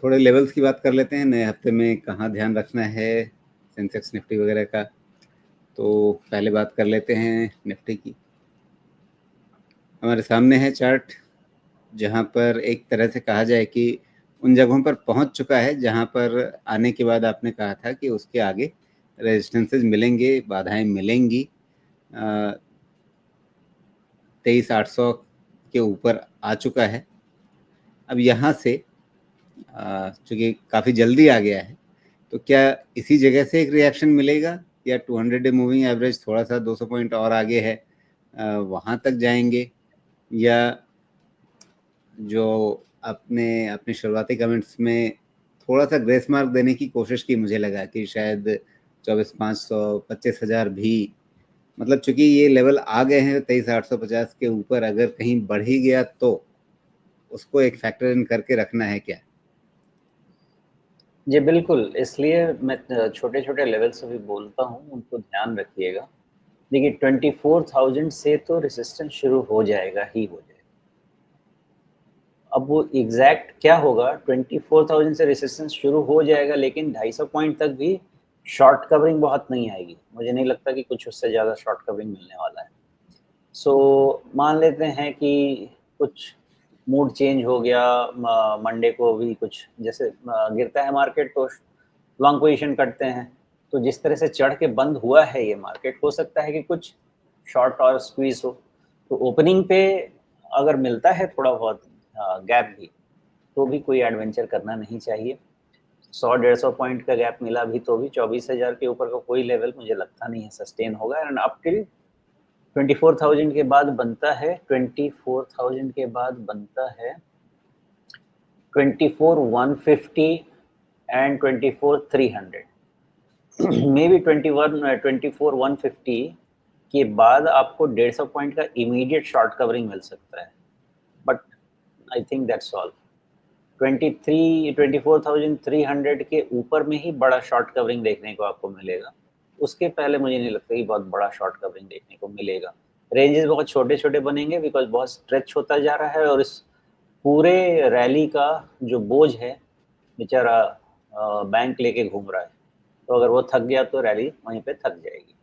थोड़े लेवल्स की बात कर लेते हैं, नए हफ्ते में कहाँ ध्यान रखना है सेंसेक्स निफ्टी वगैरह का। तो पहले बात कर लेते हैं निफ्टी की। हमारे सामने है चार्ट, जहाँ पर एक तरह से कहा जाए कि उन जगहों पर पहुंच चुका है जहाँ पर आने के बाद आपने कहा था कि उसके आगे रेजिस्टेंसेज मिलेंगे, बाधाएं मिलेंगी। 23,800 के ऊपर आ चुका है। अब यहाँ से चूंकि काफ़ी जल्दी आ गया है, तो क्या इसी जगह से एक रिएक्शन मिलेगा, या 200 डे मूविंग एवरेज थोड़ा सा 200 पॉइंट और आगे है, वहाँ तक जाएंगे, या जो आपने अपने शुरुआती कमेंट्स में थोड़ा सा ग्रेस मार्क देने की कोशिश की, मुझे लगा कि शायद 24,500 25,000 भी, मतलब चूंकि ये लेवल आ गए हैं 23,850 के ऊपर, अगर कहीं बढ़ ही गया तो उसको एक फैक्टर इन करके रखना है क्या? जी बिल्कुल, इसलिए मैं छोटे-छोटे लेवल से भी बोलता हूँ, उनको ध्यान रखिएगा। देखिए 24,000 से तो रेजिस्टेंस शुरू हो जाएगा ही हो जाएगा। अब वो एग्ज़ैक्ट क्या होगा, 24,000 से रेजिस्टेंस शुरू हो जाएगा, लेकिन 250 पॉइंट तक भी शॉर्ट कवरिंग बहुत नहीं आएगी। मुझे नहीं लगता कि कुछ उससे ज़्यादा शॉर्ट कवरिंग मिलने वाला है। सो मान लेते हैं कि कुछ मूड चेंज हो गया, मंडे को भी कुछ जैसे गिरता है मार्केट तो लॉन्ग पोजीशन करते हैं। तो जिस तरह से चढ़ के बंद हुआ है ये मार्केट, हो सकता है कि कुछ शॉर्ट और स्क्वीज हो। तो ओपनिंग पे अगर मिलता है थोड़ा बहुत गैप भी, तो भी कोई एडवेंचर करना नहीं चाहिए। 100-150 पॉइंट का गैप मिला भी तो भी 24,000 के ऊपर का कोई लेवल मुझे लगता नहीं है सस्टेन होगा। एंड अप टिल 24,000 के बाद बनता है 24,000 के बाद बनता है 24,150 एंड 24,300 मे बी 24,150 के बाद आपको 150 पॉइंट का इमीडिएट शॉर्ट कवरिंग मिल सकता है, but I think that's all. 24,300 के ऊपर में ही बड़ा शॉर्ट कवरिंग देखने को आपको मिलेगा। उसके पहले मुझे नहीं लगता कि बहुत बड़ा शॉर्ट कवरिंग देखने को मिलेगा। रेंजेस बहुत छोटे-छोटे बनेंगे बिकॉज़ बहुत स्ट्रेच होता जा रहा है और इस पूरे रैली का जो बोझ है, बेचारा बैंक लेके घूम रहा है। तो अगर वो थक गया तो रैली वहीं पे थक जाएगी।